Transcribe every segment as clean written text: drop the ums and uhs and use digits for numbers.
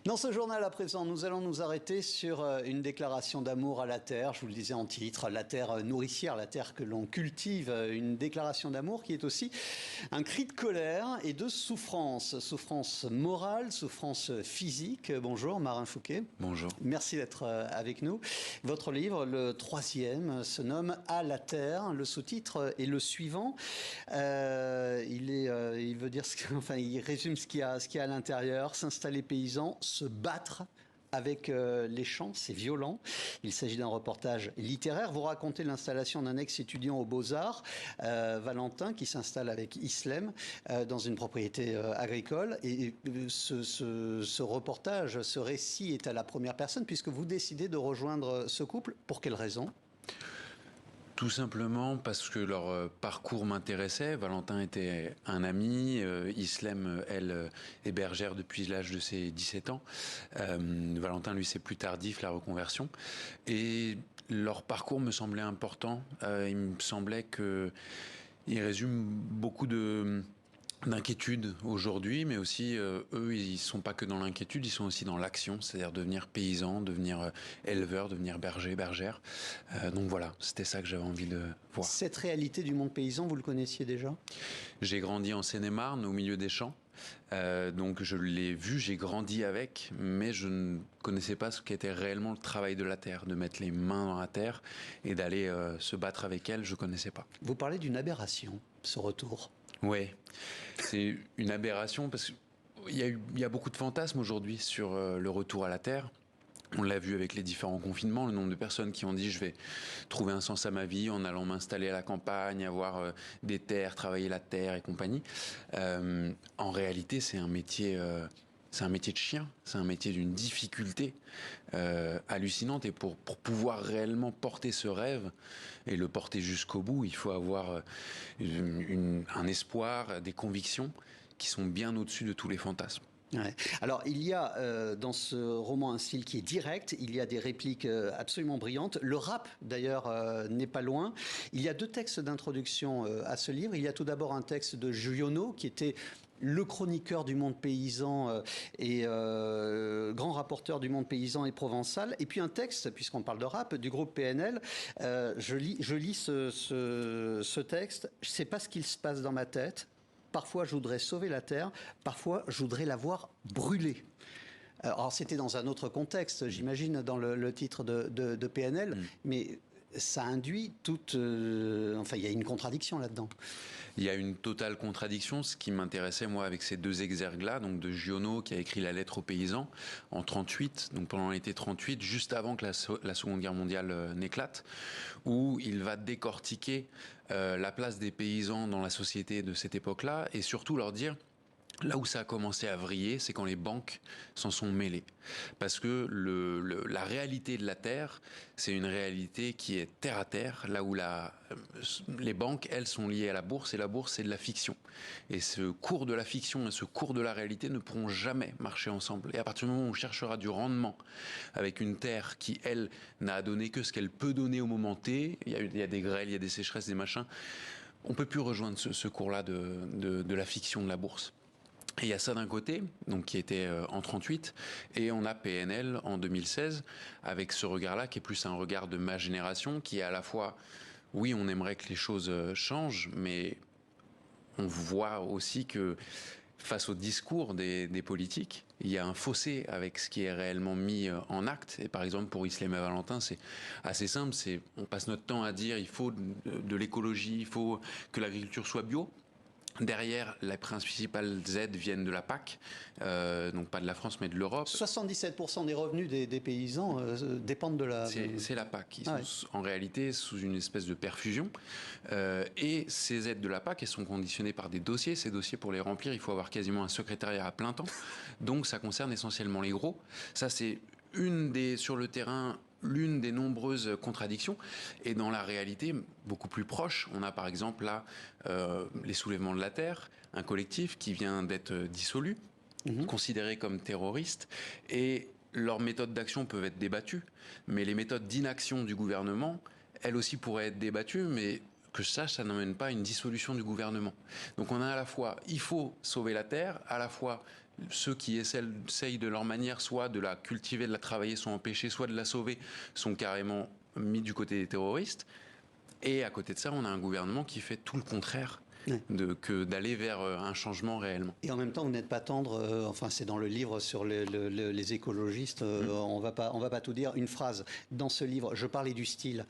Dans ce journal à présent, nous allons nous arrêter sur une déclaration d'amour à la terre. Je vous le disais en titre, la terre nourricière, la terre que l'on cultive. Une déclaration d'amour qui est aussi un cri de colère et de souffrance. Souffrance morale, souffrance physique. Bonjour Marin Fouquet. Bonjour. Merci d'être avec nous. Votre livre, le troisième, se nomme À la terre. Le sous-titre est le suivant. Il veut dire, il résume ce qu'il y a à l'intérieur. S'installer paysan, se battre avec les champs, c'est violent. Il s'agit d'un reportage littéraire. Vous racontez l'installation d'un ex-étudiant aux Beaux-Arts, Valentin, qui s'installe avec Islem dans une propriété agricole. Et ce reportage, ce récit est à la première personne, puisque vous décidez de rejoindre ce couple. Pour quelle raison ? Tout simplement parce que leur parcours m'intéressait. Valentin était un ami. Islem, elle, est bergère depuis l'âge de ses 17 ans. Valentin, lui, c'est plus tardif, la reconversion. Et leur parcours me semblait important. Il me semblait qu'il résume beaucoup d'inquiétude aujourd'hui, mais aussi eux, ils sont pas que dans l'inquiétude, ils sont aussi dans l'action, c'est-à-dire devenir paysan, devenir éleveur, devenir berger, bergère. Donc voilà, c'était ça que j'avais envie de voir. Cette réalité du monde paysan, vous le connaissiez déjà ? J'ai grandi en Seine-et-Marne, au milieu des champs. Donc je l'ai vu, j'ai grandi avec, mais je ne connaissais pas ce qu'était réellement le travail de la terre, de mettre les mains dans la terre et d'aller se battre avec elle, je connaissais pas. Vous parlez d'une aberration, ce retour. Ouais, c'est une aberration parce qu'il y a beaucoup de fantasmes aujourd'hui sur le retour à la terre. On l'a vu avec les différents confinements, le nombre de personnes qui ont dit je vais trouver un sens à ma vie en allant m'installer à la campagne, avoir des terres, travailler la terre et compagnie. En réalité, c'est un métier de chien, c'est un métier d'une difficulté hallucinante. Et pour pouvoir réellement porter ce rêve et le porter jusqu'au bout, il faut avoir un espoir, des convictions qui sont bien au-dessus de tous les fantasmes. Ouais. Alors, il y a dans ce roman un style qui est direct, il y a des répliques absolument brillantes. Le rap, d'ailleurs, n'est pas loin. Il y a deux textes d'introduction à ce livre. Il y a tout d'abord un texte de Giono, qui était le chroniqueur du monde paysan et grand rapporteur du monde paysan et provençal. Et puis un texte, puisqu'on parle de rap, du groupe PNL. Je lis ce texte. Je ne sais pas ce qu'il se passe dans ma tête. Parfois, je voudrais sauver la terre. Parfois, je voudrais la voir brûler. Alors, c'était dans un autre contexte, j'imagine, dans le titre de PNL. Mais ça induit toute... il y a une contradiction là-dedans. Il y a une totale contradiction. Ce qui m'intéressait, moi, avec ces deux exergues-là, donc de Giono, qui a écrit La lettre aux paysans en 38, donc pendant l'été 38, juste avant que la Seconde Guerre mondiale n'éclate, où il va décortiquer la place des paysans dans la société de cette époque-là, et surtout leur dire... Là où ça a commencé à vriller, c'est quand les banques s'en sont mêlées. Parce que la réalité de la terre, c'est une réalité qui est terre à terre, là où les banques, elles, sont liées à la bourse, et la bourse, c'est de la fiction. Et ce cours de la fiction et ce cours de la réalité ne pourront jamais marcher ensemble. Et à partir du moment où on cherchera du rendement avec une terre qui, elle, n'a donné que ce qu'elle peut donner au moment T, il y a des grêles, il y a des sécheresses, des machins, on peut plus rejoindre ce cours-là de la fiction de la bourse. Et il y a ça d'un côté, donc qui était en 38, et on a PNL en 2016, avec ce regard-là, qui est plus un regard de ma génération, qui est à la fois, oui, on aimerait que les choses changent, mais on voit aussi que face au discours des politiques, il y a un fossé avec ce qui est réellement mis en acte. Et par exemple, pour Islem et Valentin, c'est assez simple, on passe notre temps à dire il faut de l'écologie, il faut que l'agriculture soit bio. Derrière, les principales aides viennent de la PAC, donc pas de la France mais de l'Europe. 77% des revenus des paysans dépendent de la... C'est la PAC. Ils sont en réalité sous une espèce de perfusion. Et ces aides de la PAC, elles sont conditionnées par des dossiers. Ces dossiers, pour les remplir, il faut avoir quasiment un secrétariat à plein temps. Donc ça concerne essentiellement les gros. Ça, c'est sur le terrain, l'une des nombreuses contradictions. Et dans la réalité, beaucoup plus proche, on a par exemple là les soulèvements de la terre, un collectif qui vient d'être dissolu, considéré comme terroriste, et leurs méthodes d'action peuvent être débattues, mais les méthodes d'inaction du gouvernement, elles aussi pourraient être débattues, mais que ça n'emmène pas à une dissolution du gouvernement. Donc on a à la fois, il faut sauver la terre, à la fois ceux qui essayent de leur manière soit de la cultiver, de la travailler sont empêchés, soit de la sauver sont carrément mis du côté des terroristes. Et à côté de ça, on a un gouvernement qui fait tout le contraire. Oui. Que d'aller vers un changement réellement. Et en même temps, vous n'êtes pas tendre, enfin c'est dans le livre sur les écologistes, on va pas tout dire. Une phrase dans ce livre, je parlais du style,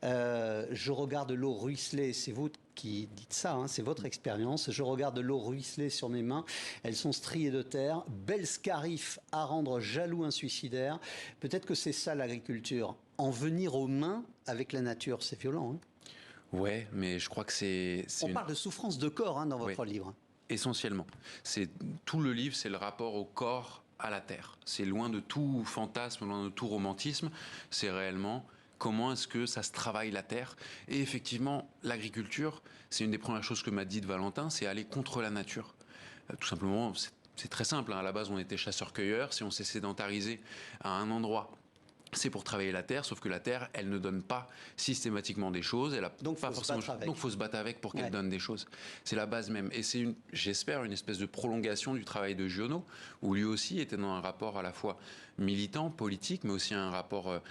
je regarde l'eau ruisseler, c'est vous qui dites ça, hein, c'est votre expérience. Je regarde l'eau ruisseler sur mes mains, elles sont striées de terre, bel scarif à rendre jaloux un suicidaire. Peut-être que c'est ça l'agriculture, en venir aux mains avec la nature, c'est violent. Hein. Ouais, mais je crois que on parle de souffrance de corps dans votre livre. Essentiellement. Tout le livre, c'est le rapport au corps, à la terre. C'est loin de tout fantasme, loin de tout romantisme. C'est réellement comment est-ce que ça se travaille la terre. Et effectivement, l'agriculture, c'est une des premières choses que m'a dit Valentin, c'est aller contre la nature. Tout simplement, c'est très simple. À la base, on était chasseurs-cueilleurs. Si on s'est sédentarisé à un endroit, c'est pour travailler la terre, sauf que la terre, elle ne donne pas systématiquement des choses. Donc, il faut se battre avec pour qu'elle donne des choses. C'est la base même. Et c'est, j'espère, une espèce de prolongation du travail de Giono, où lui aussi était dans un rapport à la fois militant, politique, mais aussi un rapport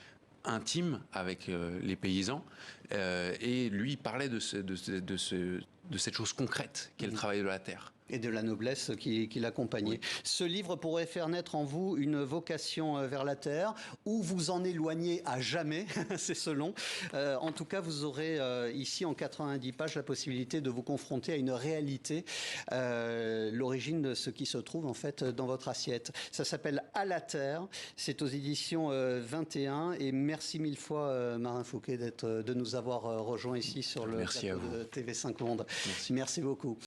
intime avec les paysans. Et lui, il parlait de cette chose concrète qu'est le travail de la terre. Et de la noblesse qui l'accompagnait. Oui. Ce livre pourrait faire naître en vous une vocation vers la terre, ou vous en éloigner à jamais, c'est selon. En tout cas, vous aurez ici, en 90 pages, la possibilité de vous confronter à une réalité, l'origine de ce qui se trouve en fait dans votre assiette. Ça s'appelle « À la terre », c'est aux éditions 21, et merci mille fois, Marin Fouquet, de nous avoir rejoints ici sur le plateau de TV5 Monde. Merci beaucoup.